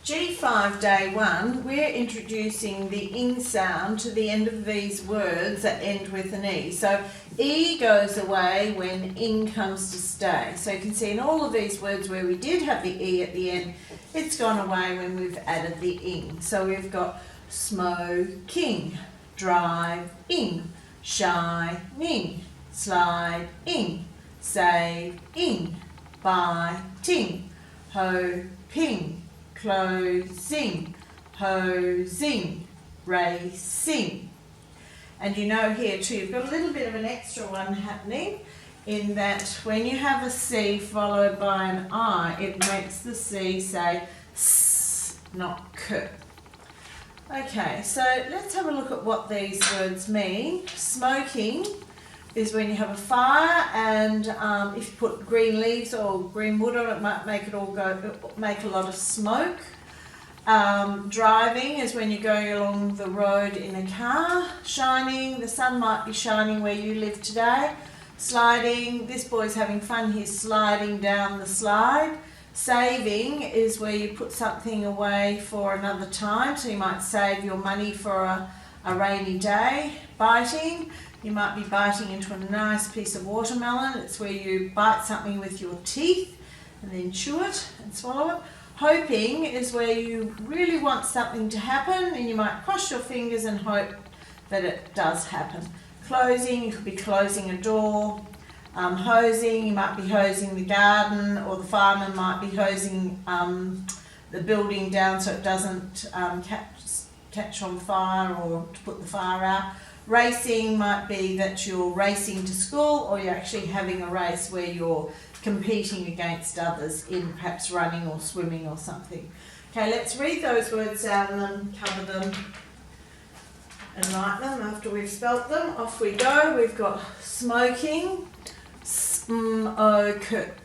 G5 day 1, we're introducing the ing sound to the end of these words that end with an E. So E goes away when ing comes to stay. So you can see in all of these words where we did have the E at the end, it's gone away when we've added the ing. So we've got smoking, driving, shining, sliding, saving, biting, hoping, closing, hosing, racing. And you know here too, you've got a little bit of an extra one happening in that when you have a C followed by an I, it makes the C say S, not K. Okay, so let's have a look at what these words mean. Smoking is when you have a fire, and if you put green leaves or green wood on it, might make it all make a lot of smoke. Driving is when you're going along the road in a car. Shining, the sun might be shining where you live today. Sliding, this boy's having fun, he's sliding down the slide. Saving is where you put something away for another time, so you might save your money for a rainy day. Biting, you might be biting into a nice piece of watermelon. It's where you bite something with your teeth and then chew it and swallow it. Hoping is where you really want something to happen and you might cross your fingers and hope that it does happen. Closing, you could be closing a door. Hosing, you might be hosing the garden, or the fireman might be hosing the building down so it doesn't catch on fire or to put the fire out. Racing might be that you're racing to school, or you're actually having a race where you're competing against others in perhaps running or swimming or something. Okay, let's read those words down and then cover them and write them after we've spelt them. Off we go. We've got smoking, smoking,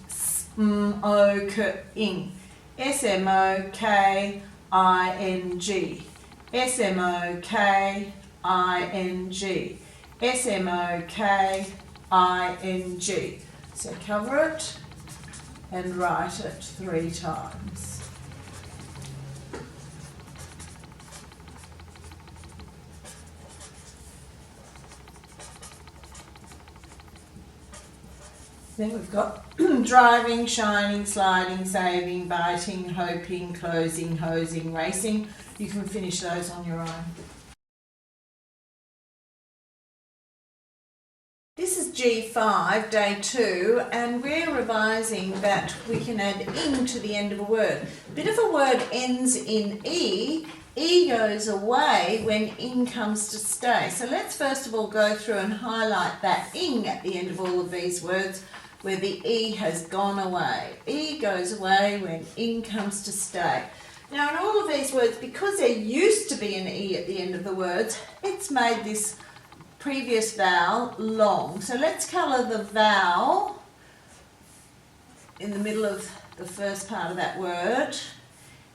smoking, S-M-O-K-I-N-G, S-M-O-K-I-N-G, S-M-O-K-I-N-G. So cover it and write it 3 times. Then we've got driving, shining, sliding, saving, biting, hoping, closing, hosing, racing. You can finish those on your own. This is G5, day 2, and we're revising that we can add ing to the end of a word. But if a word ends in E, E goes away when ing comes to stay. So let's first of all go through and highlight that ing at the end of all of these words where the E has gone away. E goes away when ing comes to stay. Now in all of these words, because there used to be an E at the end of the words, it's made this previous vowel long. So let's colour the vowel in the middle of the first part of that word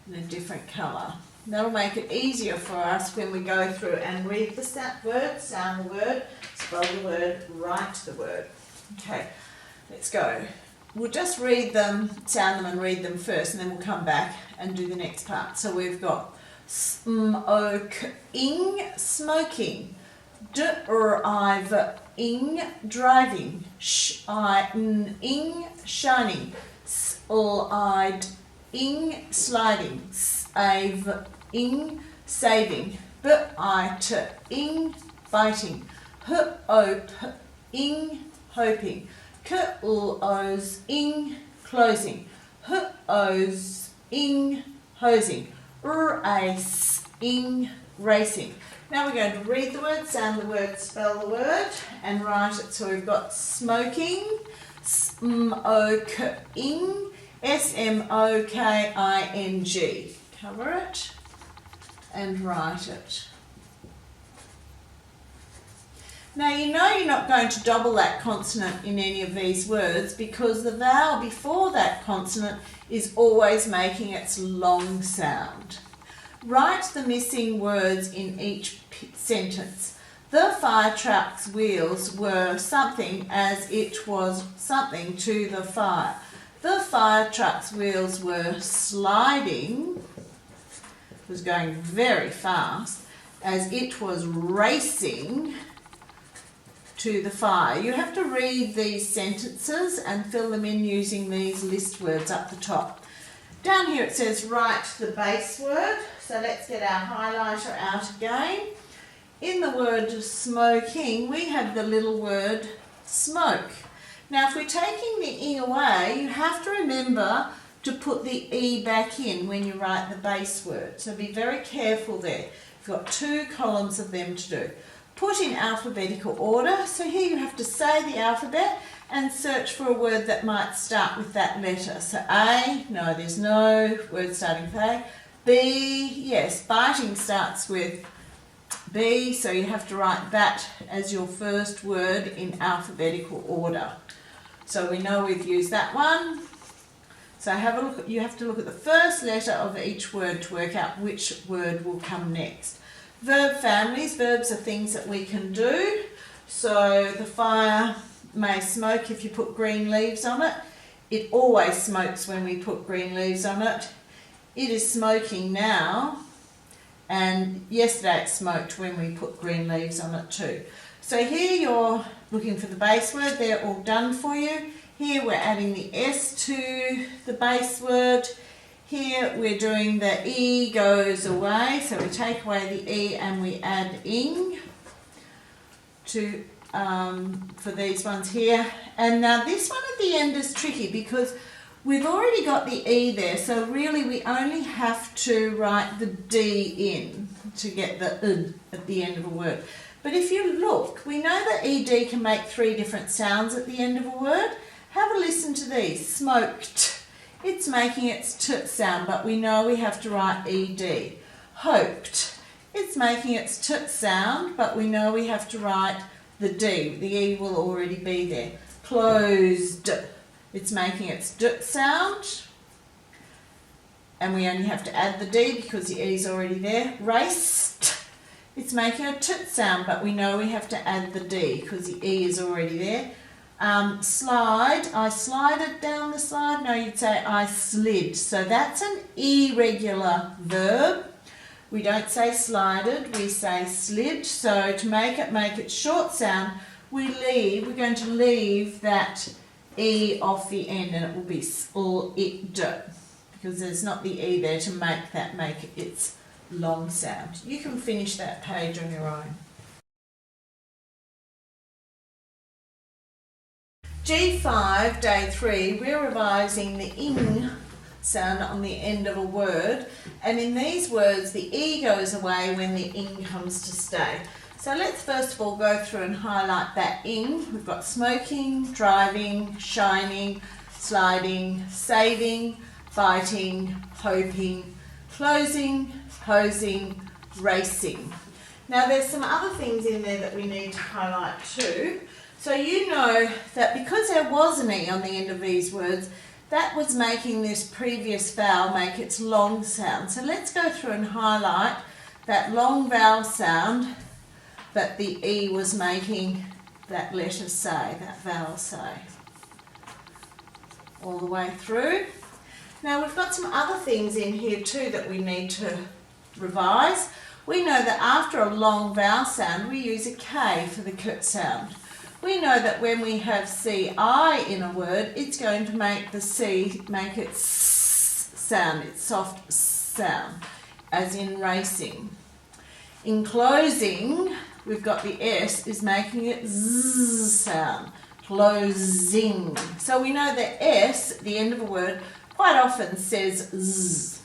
in a different colour. That'll make it easier for us when we go through and read the word, sound the word, spell the word, write the word. Okay, let's go. We'll just read them, sound them and read them first, and then we'll come back and do the next part. So we've got smoking, smoking, driving, driving, shining, shining, sliding, sliding, saving, saving, biting, biting, hoping, hoping, closing, closing, hosing, hosing, racing, racing. Now we're going to read the word, sound the word, spell the word, and write it. So we've got smoking, smoking, S-M-O-K-I-N-G. Cover it and write it. Now you know you're not going to double that consonant in any of these words because the vowel before that consonant is always making its long sound. Write the missing words in each sentence. The fire truck's wheels were something as it was something to the fire. The fire truck's wheels were sliding, was going very fast, as it was racing to the fire. You have to read these sentences and fill them in using these list words up the top. Down here it says write the base word. So let's get our highlighter out again. In the word smoking, we have the little word smoke. Now if we're taking the E away, you have to remember to put the E back in when you write the base word. So be very careful there. You've got 2 columns of them to do. Put in alphabetical order. So here you have to say the alphabet and search for a word that might start with that letter. So A, no, there's no word starting with A. B, yes, biting starts with B, so you have to write that as your first word in alphabetical order. So we know we've used that one. So have a look. You have to look at the first letter of each word to work out which word will come next. Verb families. Verbs are things that we can do. So the fire may smoke if you put green leaves on it. It always smokes when we put green leaves on it. It is smoking now. And yesterday it smoked when we put green leaves on it too. So here you're looking for the base word. They're all done for you. Here we're adding the S to the base word. Here we're doing the E goes away. So we take away the E and we add ing to for these ones here. And now this one at the end is tricky because we've already got the E there, so really we only have to write the D in to get the ud at the end of a word. But if you look, we know that ED can make 3 different sounds at the end of a word. Have a listen to these. Smoked. It's making its T sound, but we know we have to write ED. Hoped. It's making its T sound, but we know we have to write the D. The E will already be there. Closed. It's making its D sound, and we only have to add the D because the E is already there. Raced. It's making a T sound, but we know we have to add the D because the E is already there. Slide. I slided down the slide. No, you'd say I slid. So that's an irregular verb. We don't say slided, we say slid. So to make it short sound, we're going to leave that E off the end, and it will be slid because there's not the E there to make its long sound. You can finish that page on your own. G5, day 3, we're revising the ing sound on the end of a word, and in these words the E goes away when the ing comes to stay. So let's first of all go through and highlight that ing. We've got smoking, driving, shining, sliding, saving, biting, hoping, closing, posing, racing. Now there's some other things in there that we need to highlight too. So you know that because there was an E on the end of these words, that was making this previous vowel make its long sound. So let's go through and highlight that long vowel sound that the E was making that letter say, that vowel say, all the way through. Now we've got some other things in here too that we need to revise. We know that after a long vowel sound we use a K for the K sound. We know that when we have CI in a word, it's going to make the C make its sound, its soft sound, as in racing. In closing, we've got the S is making it Z sound, closing. So we know that S at the end of a word quite often says Z.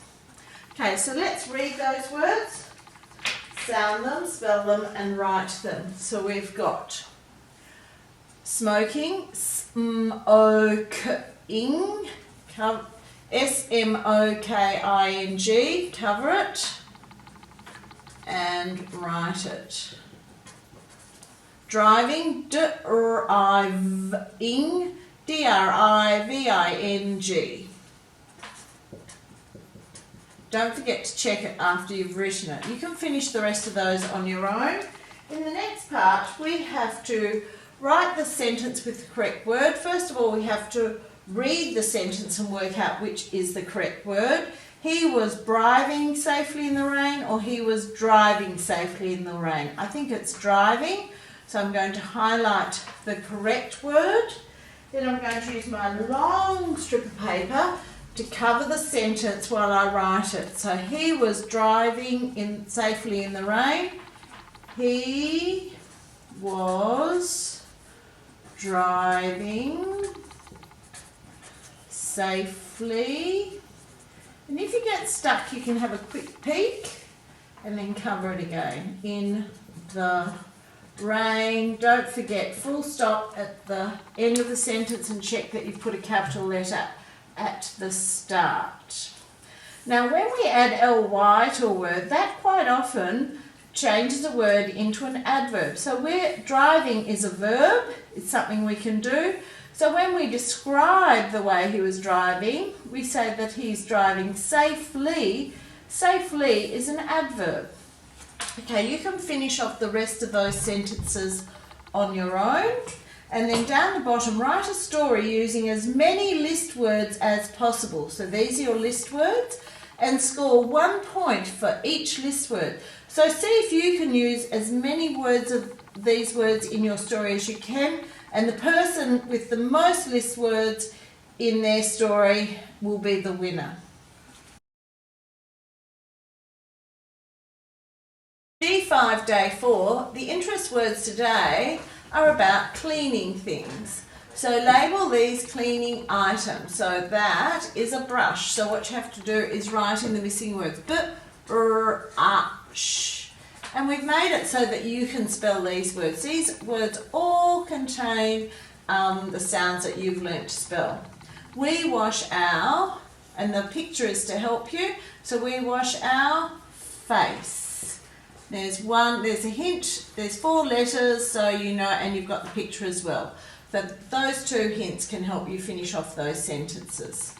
Okay, so let's read those words, sound them, spell them, and write them. So we've got smoking, smoking, S-M-O-K-I-N-G, cover it and write it. Driving, driving, D-R-I-V-I-N-G. Don't forget to check it after you've written it. You can finish the rest of those on your own. In the next part, we have to write the sentence with the correct word. First of all, we have to read the sentence and work out which is the correct word. He was driving safely in the rain, or he was driving safely in the rain. I think it's driving, so I'm going to highlight the correct word. Then I'm going to use my long strip of paper to cover the sentence while I write it. So he was driving safely in the rain. He was driving safely. And if you get stuck, you can have a quick peek and then cover it again. In the rain. Don't forget full stop at the end of the sentence and check that you've put a capital letter at the start. Now when we add ly to a word, that quite often changes a word into an adverb. So driving is a verb, it's something we can do. So when we describe the way he was driving, we say that he's driving safely. Safely is an adverb. Okay, you can finish off the rest of those sentences on your own. And then down the bottom, write a story using as many list words as possible. So these are your list words, and score 1 point for each list word. So see if you can use as many words of these words in your story as you can, and the person with the most list words in their story will be the winner. G5 Day 4, the interest words today are about cleaning things. So label these cleaning items. So that is a brush. So what you have to do is write in the missing words. Brush. And we've made it so that you can spell these words. These words all contain the sounds that you've learnt to spell. We wash our, and the picture is to help you, so we wash our face. There's a hint, there's 4 letters, so you know, and you've got the picture as well. So those 2 hints can help you finish off those sentences.